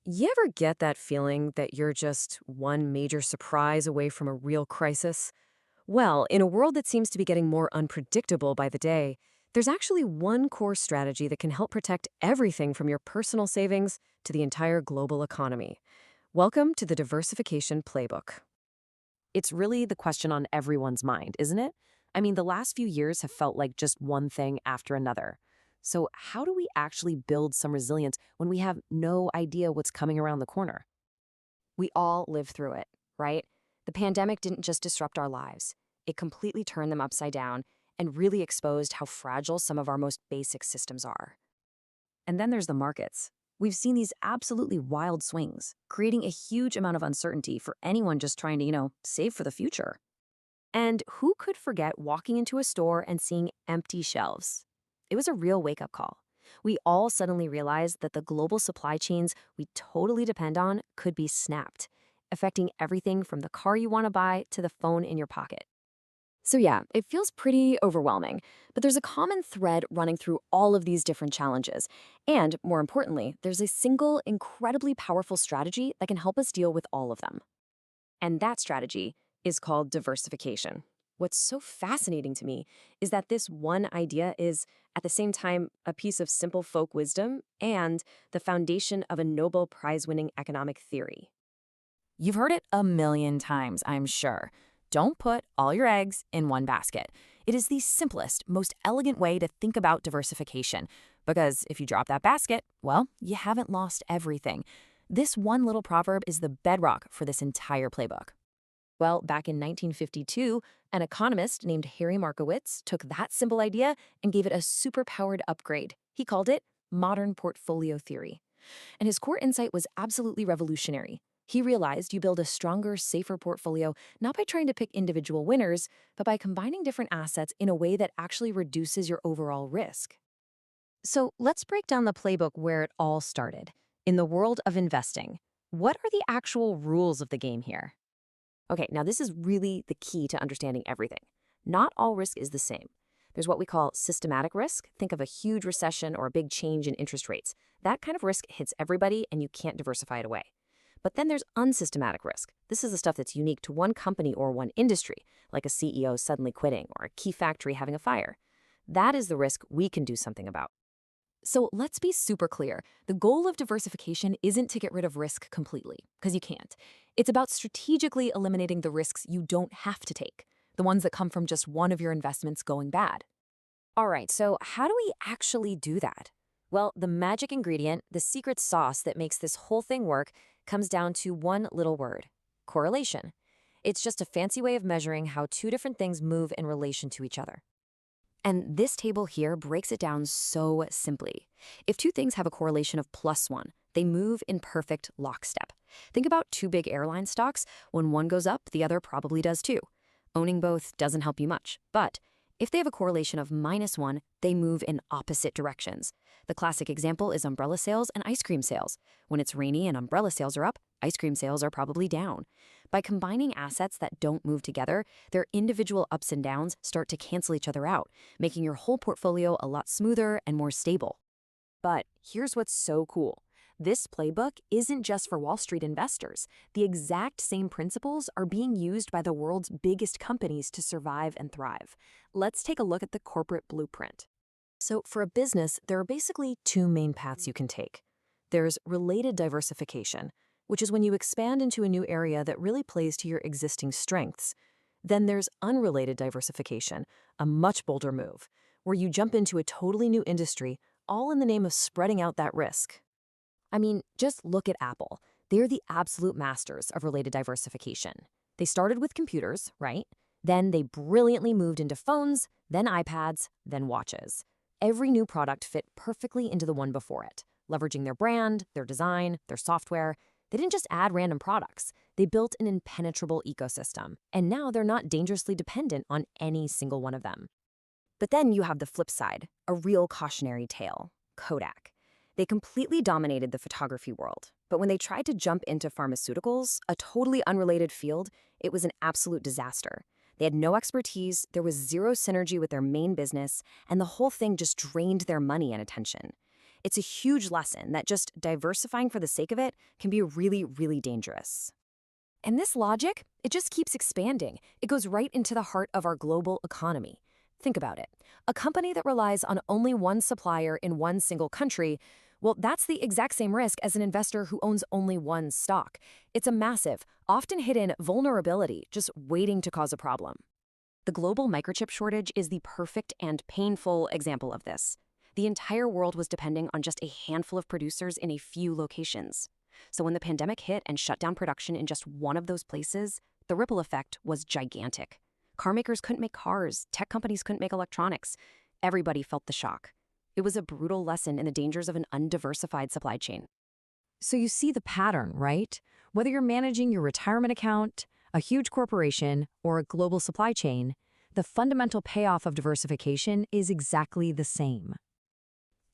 You ever get that feeling that you're just one major surprise away from a real crisis? Well, in a world that seems to be getting more unpredictable by the day, there's actually one core strategy that can help protect everything from your personal savings to the entire global economy. Welcome to the Diversification Playbook. It's really the question on everyone's mind, isn't it? I mean, the last few years have felt like just one thing after another. So, how do we actually build some resilience when we have no idea what's coming around the corner? We all live through it, right? The pandemic didn't just disrupt our lives, it completely turned them upside down and really exposed how fragile some of our most basic systems are. And then there's the markets. We've seen these absolutely wild swings, creating a huge amount of uncertainty for anyone just trying to, save for the future. And who could forget walking into a store and seeing empty shelves? It was a real wake up call. We all suddenly realized that the global supply chains we totally depend on could be snapped, affecting everything from the car you want to buy to the phone in your pocket. So, yeah, it feels pretty overwhelming, but there's a common thread running through all of these different challenges. And more importantly, there's a single, incredibly powerful strategy that can help us deal with all of them. And that strategy is called diversification. What's so fascinating to me is that this one idea is, at the same time, a piece of simple folk wisdom and the foundation of a Nobel Prize winning economic theory. You've heard it a million times, I'm sure. Don't put all your eggs in one basket. It is the simplest, most elegant way to think about diversification. Because if you drop that basket, well, you haven't lost everything. This one little proverb is the bedrock for this entire playbook. Well, back in 1952, an economist named Harry Markowitz took that simple idea and gave it a superpowered upgrade. He called it modern portfolio theory. And his core insight was absolutely revolutionary. He realized you build a stronger, safer portfolio not by trying to pick individual winners, but by combining different assets in a way that actually reduces your overall risk. So let's break down the playbook where it all started. In the world of investing, what are the actual rules of the game here? Okay, now this is really the key to understanding everything. Not all risk is the same. There's what we call systematic risk. Think of a huge recession or a big change in interest rates. That kind of risk hits everybody and you can't diversify it away. But then there's unsystematic risk. This is the stuff that's unique to one company or one industry, like a CEO suddenly quitting or a key factory having a fire. That is the risk we can do something about. So let's be super clear. The goal of diversification isn't to get rid of risk completely, because you can't. It's about strategically eliminating the risks you don't have to take, the ones that come from just one of your investments going bad. All right, so how do we actually do that? Well, the magic ingredient, the secret sauce that makes this whole thing work, comes down to one little word: correlation. It's just a fancy way of measuring how two different things move in relation to each other. And this table here breaks it down so simply. If two things have a correlation of +1, they move in perfect lockstep. Think about two big airline stocks. When one goes up, the other probably does too. Owning both doesn't help you much. But if they have a correlation of -1, they move in opposite directions. The classic example is umbrella sales and ice cream sales. When it's rainy and umbrella sales are up, ice cream sales are probably down. By combining assets that don't move together, their individual ups and downs start to cancel each other out, making your whole portfolio a lot smoother and more stable. But here's what's so cool. This playbook isn't just for Wall Street investors. The exact same principles are being used by the world's biggest companies to survive and thrive. Let's take a look at the corporate blueprint. So for a business, there are basically two main paths you can take. There's related diversification, which is when you expand into a new area that really plays to your existing strengths. Then there's unrelated diversification, a much bolder move, where you jump into a totally new industry, all in the name of spreading out that risk. I mean, just look at Apple. They're the absolute masters of related diversification. They started with computers, right? Then they brilliantly moved into phones, then iPads, then watches. Every new product fit perfectly into the one before it, leveraging their brand, their design, their software. They didn't just add random products. They built an impenetrable ecosystem, and now they're not dangerously dependent on any single one of them. But then you have the flip side, a real cautionary tale: Kodak. They completely dominated the photography world, but when they tried to jump into pharmaceuticals, a totally unrelated field, it was an absolute disaster. They had no expertise, there was zero synergy with their main business, and the whole thing just drained their money and attention. It's a huge lesson that just diversifying for the sake of it can be really, really dangerous. And this logic, it just keeps expanding. It goes right into the heart of our global economy. Think about it. A company that relies on only one supplier in one single country, well, that's the exact same risk as an investor who owns only one stock. It's a massive, often hidden vulnerability just waiting to cause a problem. The global microchip shortage is the perfect and painful example of this. The entire world was depending on just a handful of producers in a few locations. So when the pandemic hit and shut down production in just one of those places, the ripple effect was gigantic. Car makers couldn't make cars, tech companies couldn't make electronics. Everybody felt the shock. It was a brutal lesson in the dangers of an undiversified supply chain. So you see the pattern, right? Whether you're managing your retirement account, a huge corporation, or a global supply chain, the fundamental payoff of diversification is exactly the same.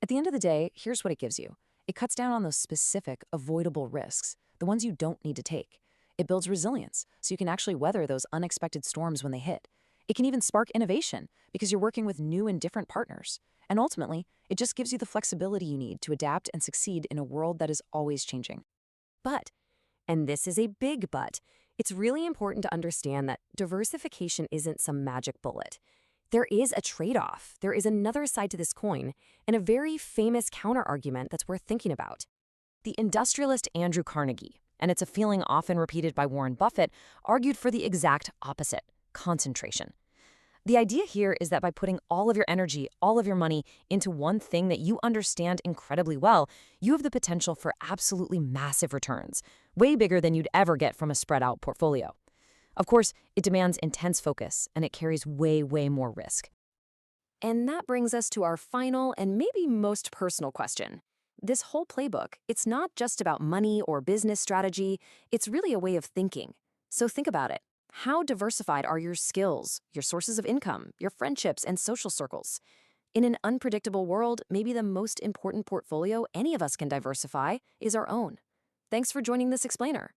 At the end of the day, here's what it gives you. It cuts down on those specific, avoidable risks, the ones you don't need to take. It builds resilience, so you can actually weather those unexpected storms when they hit. It can even spark innovation, because you're working with new and different partners. And ultimately, it just gives you the flexibility you need to adapt and succeed in a world that is always changing. But, and this is a big but, it's really important to understand that diversification isn't some magic bullet. There is a trade-off. There is another side to this coin, and a very famous counter-argument that's worth thinking about. The industrialist Andrew Carnegie, and it's a feeling often repeated by Warren Buffett, argued for the exact opposite: concentration. The idea here is that by putting all of your energy, all of your money into one thing that you understand incredibly well, you have the potential for absolutely massive returns, way bigger than you'd ever get from a spread-out portfolio. Of course, it demands intense focus, and it carries way, way more risk. And that brings us to our final and maybe most personal question. This whole playbook, it's not just about money or business strategy, it's really a way of thinking. So think about it. How diversified are your skills, your sources of income, your friendships, and social circles? In an unpredictable world, maybe the most important portfolio any of us can diversify is our own. Thanks for joining this explainer.